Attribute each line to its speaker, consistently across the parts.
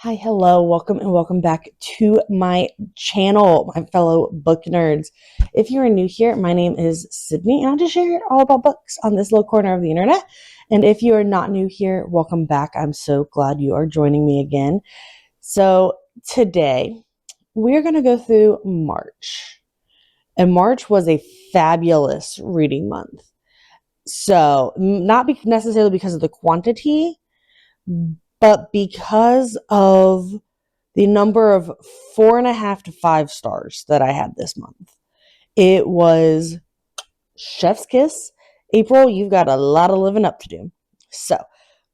Speaker 1: Hi, hello, welcome and welcome back to my channel, my fellow book nerds. If you are new here, my name is Sydney and I'll just share all about books on this little corner of the internet. And if you are not new here, welcome back. I'm so glad you are joining me again. So today we're going to go through March. And March was a fabulous reading month. So not necessarily because of the quantity, but because of the number of 4.5 to 5 stars that I had this month. It was chef's kiss. April, you've got a lot of living up to do. So,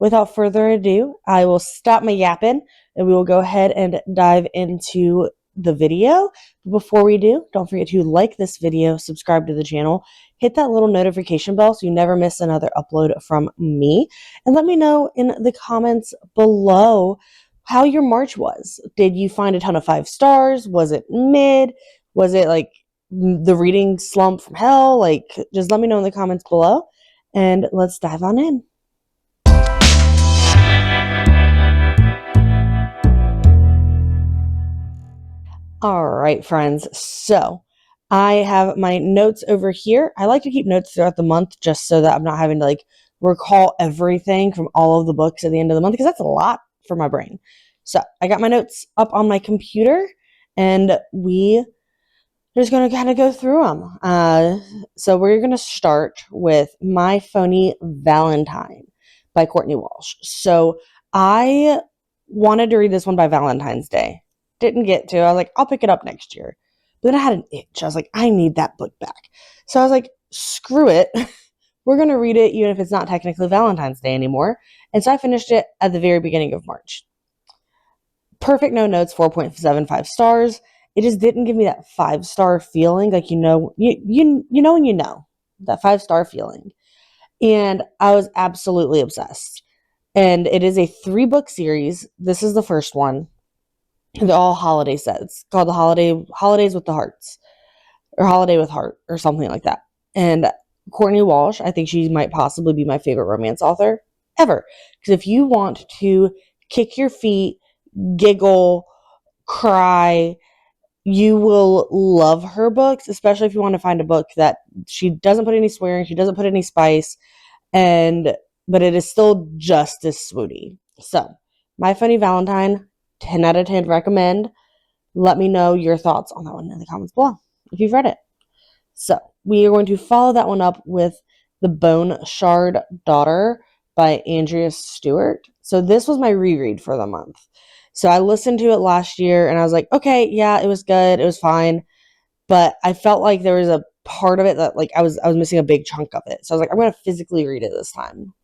Speaker 1: without further ado, I will stop my yapping and we will go ahead and dive into the video. Before we do, don't forget to like this video, subscribe to the channel, hit that little notification bell so you never miss another upload from me, and let me know in the comments below how your March was. Did you find a ton of 5 stars? Was it mid? Was it like the reading slump from hell? Like, just let me know in the comments below and let's dive on in. All right, friends. So I have my notes over here. I like to keep notes throughout the month just so that I'm not having to like recall everything from all of the books at the end of the month because that's a lot for my brain. So I got my notes up on my computer and we're just going to kind of go through them. So we're going to start with My Phony Valentine by Courtney Walsh. So I wanted to read this one by Valentine's Day. Didn't get to. I was like, I'll pick it up next year. But then I had an itch. I was like, I need that book back. So I was like, screw it. We're going to read it even if it's not technically Valentine's Day anymore. And so I finished it at the very beginning of March. Perfect no notes, 4.75 stars. It just didn't give me that 5-star feeling, like you know when you know that 5-star feeling. And I was absolutely obsessed. And it is a 3-book series. This is the first one. They're all holiday sets called the Holidays with the Hearts or Holiday with Heart or something like that. And Courtney Walsh, I think she might possibly be my favorite romance author ever. Because if you want to kick your feet, giggle, cry, you will love her books, especially if you want to find a book that she doesn't put any swearing, she doesn't put any spice, but it is still just as swoony. So, My Funny Valentine, 10 out of 10 recommend. Let me know your thoughts on that one in the comments below if you've read it. So, we are going to follow that one up with The Bone Shard Daughter by Andrea Stewart. So, this was my reread for the month. So, I listened to it last year and I was like, okay, yeah, it was good, it was fine. But I felt like there was a part of it that like I was missing a big chunk of it. So I was like, I'm going to physically read it this time.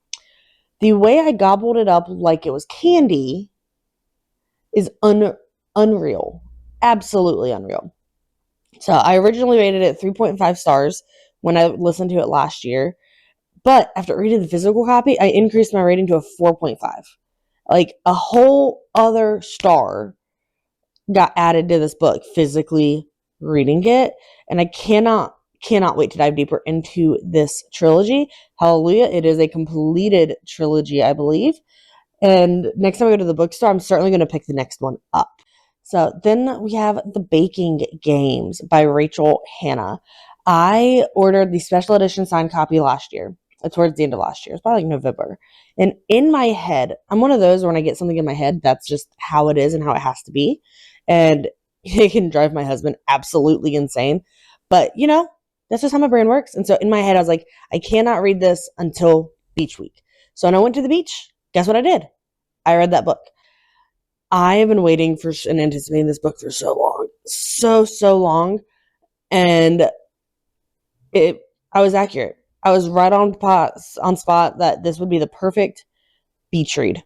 Speaker 1: The way I gobbled it up like it was candy is unreal. Absolutely unreal. So I originally rated it 3.5 stars when I listened to it last year. But after reading the physical copy, I increased my rating to a 4.5. Like a whole other star got added to this book physically reading it. And I cannot wait to dive deeper into this trilogy. Hallelujah. It is a completed trilogy, I believe. And next time I go to the bookstore, I'm certainly going to pick the next one up. So then we have The Baking Games by Rachel Hannah. I ordered the special edition signed copy last year, towards the end of last year. It's probably like November. And in my head, I'm one of those when I get something in my head, that's just how it is and how it has to be. And it can drive my husband absolutely insane. But, that's just how my brain works. And so in my head, I was like, I cannot read this until beach week. So when I went to the beach, guess what I did? I read that book. I have been waiting for and anticipating this book for so long. So long. And I was accurate. I was right on spot that this would be the perfect beach read.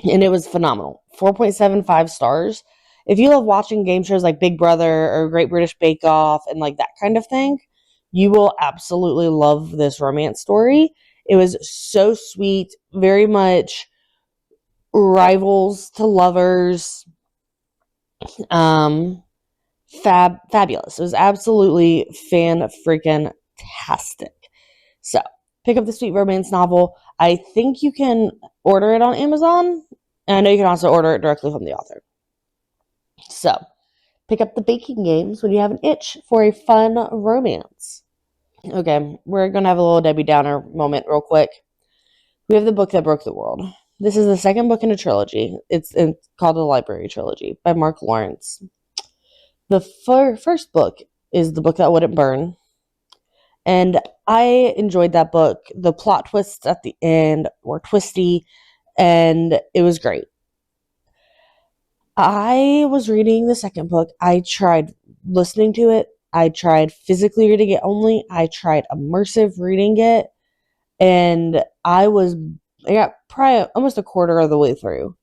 Speaker 1: And it was phenomenal. 4.75 stars. If you love watching game shows like Big Brother or Great British Bake Off and like that kind of thing, you will absolutely love this romance story. It was so sweet, very much rivals to lovers. Fabulous. It was absolutely fan-freaking-tastic. So, pick up the sweet romance novel. I think you can order it on Amazon And I know you can also order it directly from the author. So, pick up the baking games when you have an itch for a fun romance. Okay, we're going to have a little Debbie Downer moment real quick. We have the book that broke the world. This is the second book in a trilogy. It's called the Library Trilogy by Mark Lawrence. The first book is The Book That Wouldn't Burn. And I enjoyed that book. The plot twists at the end were twisty, and it was great. I was reading the second book. I tried listening to it. I tried physically reading it only. I tried immersive reading it. And I got probably almost a quarter of the way through.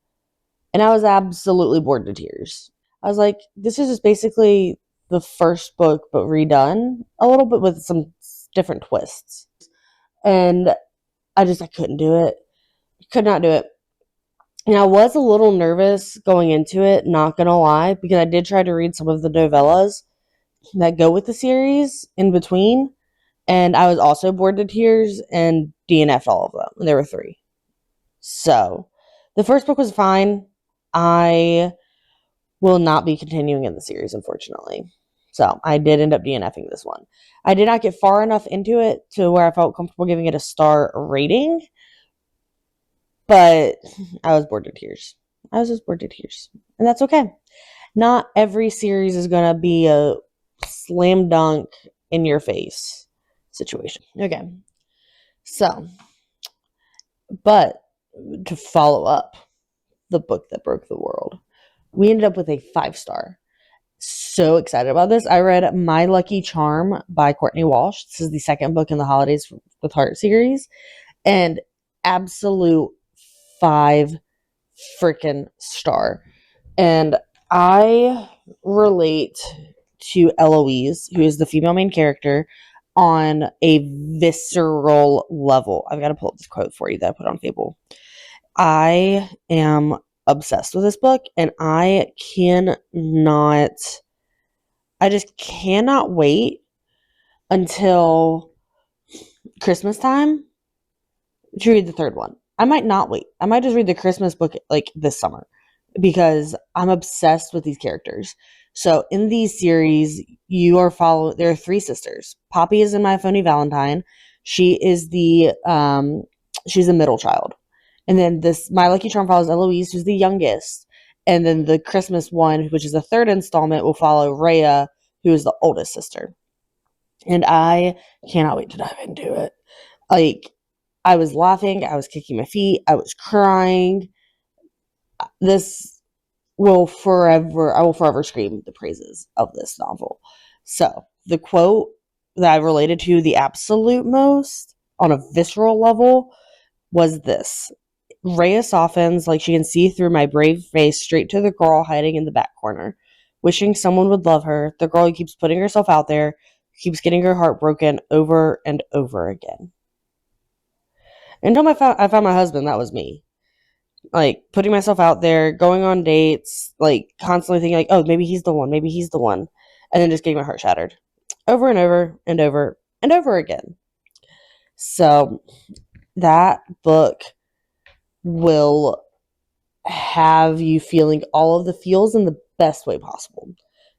Speaker 1: And I was absolutely bored to tears. I was like, this is just basically the first book, but redone a little bit with some different twists. And I couldn't do it. Could not do it. And I was a little nervous going into it, not gonna lie, because I did try to read some of the novellas that go with the series in between. And I was also bored to tears and DNF'd all of them. And there were 3. So, the first book was fine. I will not be continuing in the series, unfortunately. So, I did end up DNFing this one. I did not get far enough into it to where I felt comfortable giving it a star rating. But I was bored to tears. I was just bored to tears. And that's okay. Not every series is going to be a slam dunk in your face situation. Okay. So, but to follow up the book that broke the world, we ended up with a 5-star. So excited about this. I read My Lucky Charm by Courtney Walsh. This is the second book in the Holidays with Heart series. And absolute 5 freaking star. And I relate to Eloise, who is the female main character, on a visceral level. I've got to pull up this quote for you that I put on Fable. I am obsessed with this book, and I just cannot wait until Christmas time to read the third one. I might not wait. I might just read the Christmas book like this summer because I'm obsessed with these characters. So in these series, there are 3 sisters. Poppy is in My Phony Valentine. She is she's the middle child. And then this My Lucky Charm follows Eloise, who's the youngest. And then the Christmas one, which is the third installment, will follow Rhea, who is the oldest sister. And I cannot wait to dive into it. Like, I was laughing, I was kicking my feet, I was crying. I will forever scream the praises of this novel. So, the quote that I related to the absolute most on a visceral level was this. Rhea softens like she can see through my brave face straight to the girl hiding in the back corner, wishing someone would love her, the girl who keeps putting herself out there, keeps getting her heart broken over and over again. Until I found my husband, that was me. Like, putting myself out there, going on dates, like, constantly thinking, like, oh, maybe he's the one, and then just getting my heart shattered. Over and over and over and over again. So, that book will have you feeling all of the feels in the best way possible.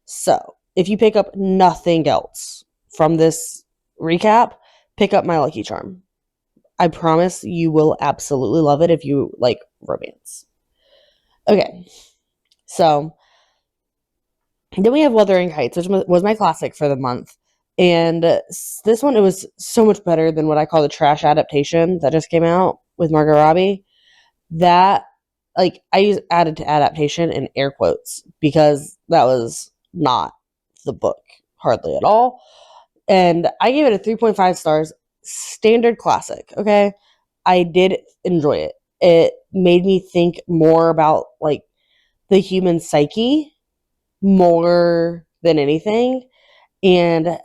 Speaker 1: So, if you pick up nothing else from this recap, pick up My Lucky Charm. I promise you will absolutely love it if you like romance. Okay, so then we have Wuthering Heights, which was my classic for the month. And this one, it was so much better than what I call the trash adaptation that just came out with Margot Robbie. That, like, I use added to adaptation in air quotes because that was not the book hardly at all. And I gave it a 3.5 stars. Standard classic, okay? I did enjoy it. It made me think more about, like, the human psyche more than anything, and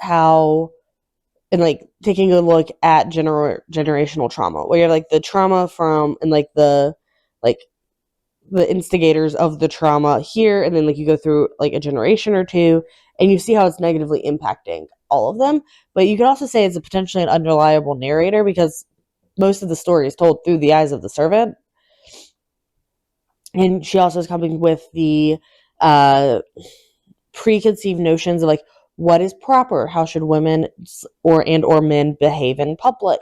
Speaker 1: like, taking a look at generational trauma, where you have, like, the trauma from, and, like, the instigators of the trauma here, and then, like, you go through, like, a generation or two, and you see how it's negatively impacting all of them. But you could also say it's a potentially an unreliable narrator because most of the story is told through the eyes of the servant. And she also is coming with the uh, preconceived notions of like what is proper, how should women or men behave in public,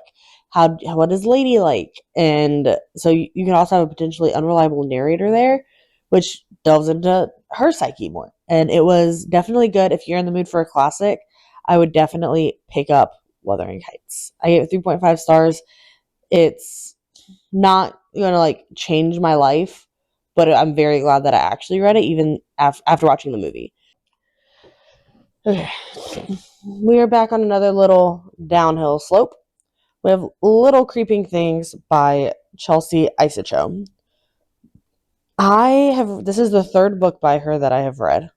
Speaker 1: what is ladylike, and so you can also have a potentially unreliable narrator there, which delves into her psyche more. And it was definitely good. If you're in the mood for a classic, I would definitely pick up Wuthering Heights. I gave it 3.5 stars. It's not gonna like change my life, but I'm very glad that I actually read it even after watching the movie. Okay. We are back on another little downhill slope. We have Little Creeping Things by Chelsea Isacho. This is the third book by her that I have read.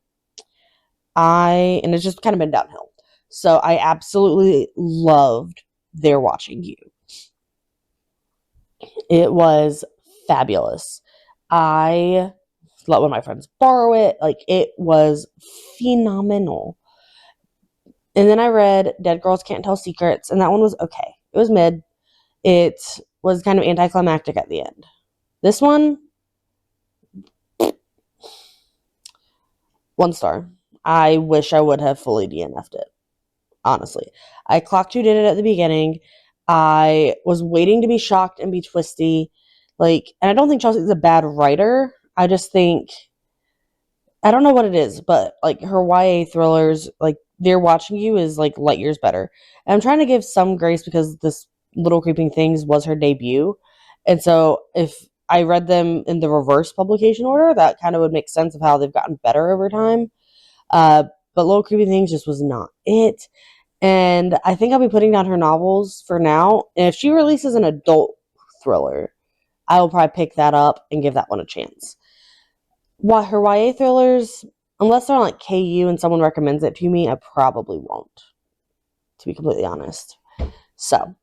Speaker 1: And it's just kind of been downhill. So I absolutely loved They're Watching You. It was fabulous. I let one of my friends borrow it. Like, it was phenomenal. And then I read Dead Girls Can't Tell Secrets, and that one was okay. It was mid. It was kind of anticlimactic at the end. This one, 1 star. I wish I would have fully DNF'd it, honestly. I clocked who did it at the beginning. I was waiting to be shocked and be twisty. And I don't think Chelsea's a bad writer. I just think, I don't know what it is, but like her YA thrillers, like They're Watching You is like light years better. And I'm trying to give some grace because this Little Creeping Things was her debut. And so if I read them in the reverse publication order, that kind of would make sense of how they've gotten better over time. Uh, but Little Creeping Things just was not it. And I think I'll be putting down her novels for now. And if she releases an adult thriller, I will probably pick that up and give that one a chance. Her YA thrillers, unless they're on like KU and someone recommends it to me, I probably won't, to be completely honest. So,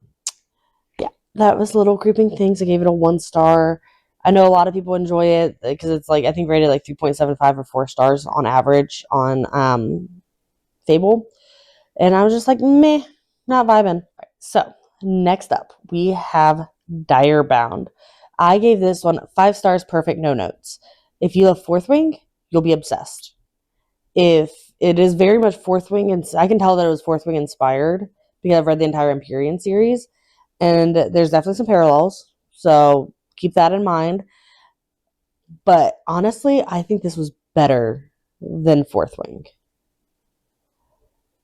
Speaker 1: yeah, that was Little Creeping Things. I gave it a 1 star. I know a lot of people enjoy it because it's like, I think rated like 3.75 or 4 stars on average on Fable. And I was just like, meh, not vibing. So, next up, we have Dire Bound. I gave this one 5 stars, perfect, no notes. If you love Fourth Wing, you'll be obsessed. If it is very much Fourth Wing, and I can tell that it was Fourth Wing inspired because I've read the entire Empyrean series, and there's definitely some parallels. So keep that in mind. But honestly, I think this was better than Fourth Wing.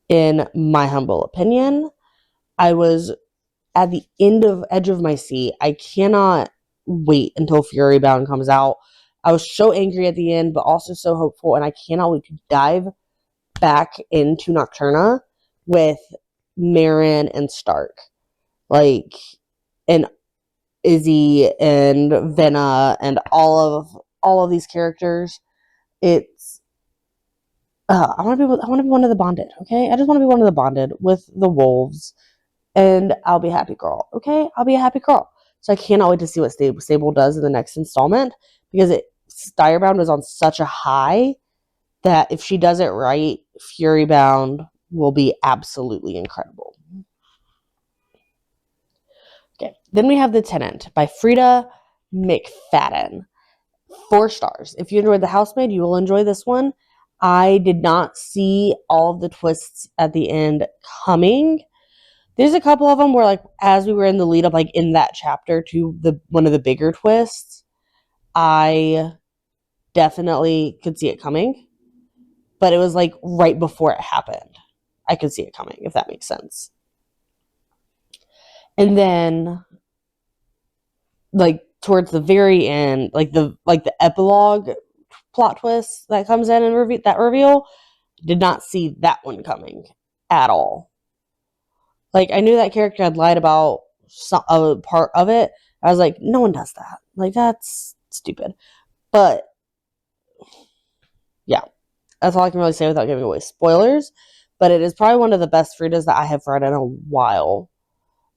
Speaker 1: In my humble opinion, I was at the edge of my seat. I cannot wait until Furybound comes out. I was so angry at the end, but also so hopeful, and I cannot wait to dive back into Nocturna with Marin and Stark. And Izzy and Venna and all of these characters. It's I want to be one of the bonded, okay? I just want to be one of the bonded with the wolves, and I'll be a happy girl, okay? I'll be a happy girl. So I cannot wait to see what Sable does in the next installment because Direbound was on such a high that if she does it right, Furybound will be absolutely incredible. Okay, then we have The Tenant by Frida McFadden. 4 stars. If you enjoyed The Housemaid, you will enjoy this one. I did not see all of the twists at the end coming. There's a couple of them where, like, as we were in the lead up, like in that chapter to one of the bigger twists, I definitely could see it coming. But it was like right before it happened. I could see it coming, if that makes sense. And then, like, towards the very end, like the epilogue plot twist that comes in and that reveal, did not see that one coming at all. Like, I knew that character had lied about a part of it. I was like, no one does that. Like, that's stupid. But yeah, that's all I can really say without giving away spoilers. But it is probably one of the best Fridas that I have read in a while,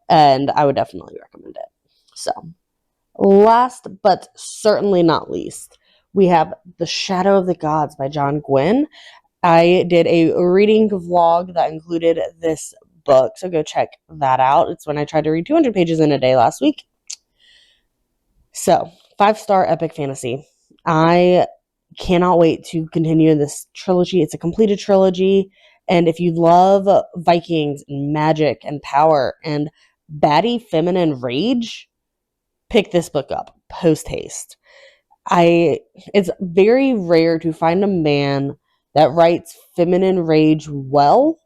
Speaker 1: and I would definitely recommend it. So, last but certainly not least, we have The Shadow of the Gods by John Gwynne. I did a reading vlog that included this book, so go check that out. It's when I tried to read 200 pages in a day last week. So, 5-star epic fantasy. I cannot wait to continue this trilogy. It's a completed trilogy. And if you love Vikings and magic and power and baddie feminine rage, pick this book up post haste. It's very rare to find a man that writes feminine rage well,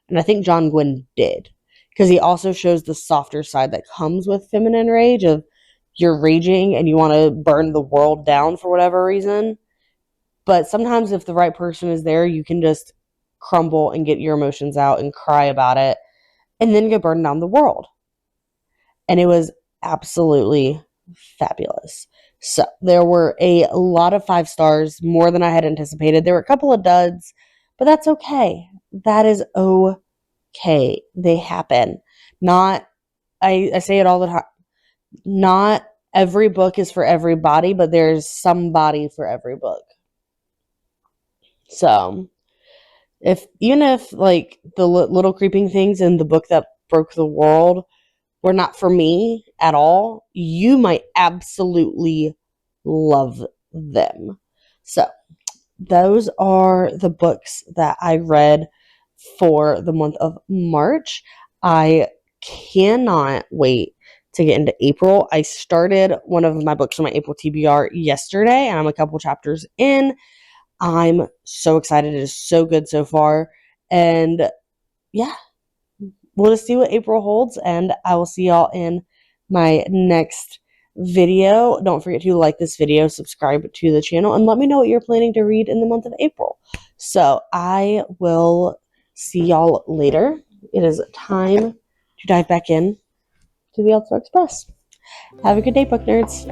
Speaker 1: and I think John Gwynne did, because he also shows the softer side that comes with feminine rage of you're raging and you want to burn the world down for whatever reason. But sometimes if the right person is there, you can just crumble and get your emotions out and cry about it and then go burn down the world. And it was absolutely fabulous. So there were a lot of 5 stars, more than I had anticipated. There were a couple of duds, but that's okay. That is okay. They happen. Not, I say it all the time, not every book is for everybody, but there's somebody for every book. So even if like the little creeping things in the book that broke the world were not for me at all, you might absolutely love them. So those are the books that I read for the month of March. I cannot wait to get into April. I started one of my books from my April TBR yesterday, and I'm a couple chapters in. I'm so excited. It is so good so far. And yeah, we'll just see what April holds, and I will see y'all in my next video. Don't forget to like this video, subscribe to the channel, and let me know what you're planning to read in the month of April. So I will see y'all later. It is time to dive back in to the Elsewhere Express. Have a good day, book nerds.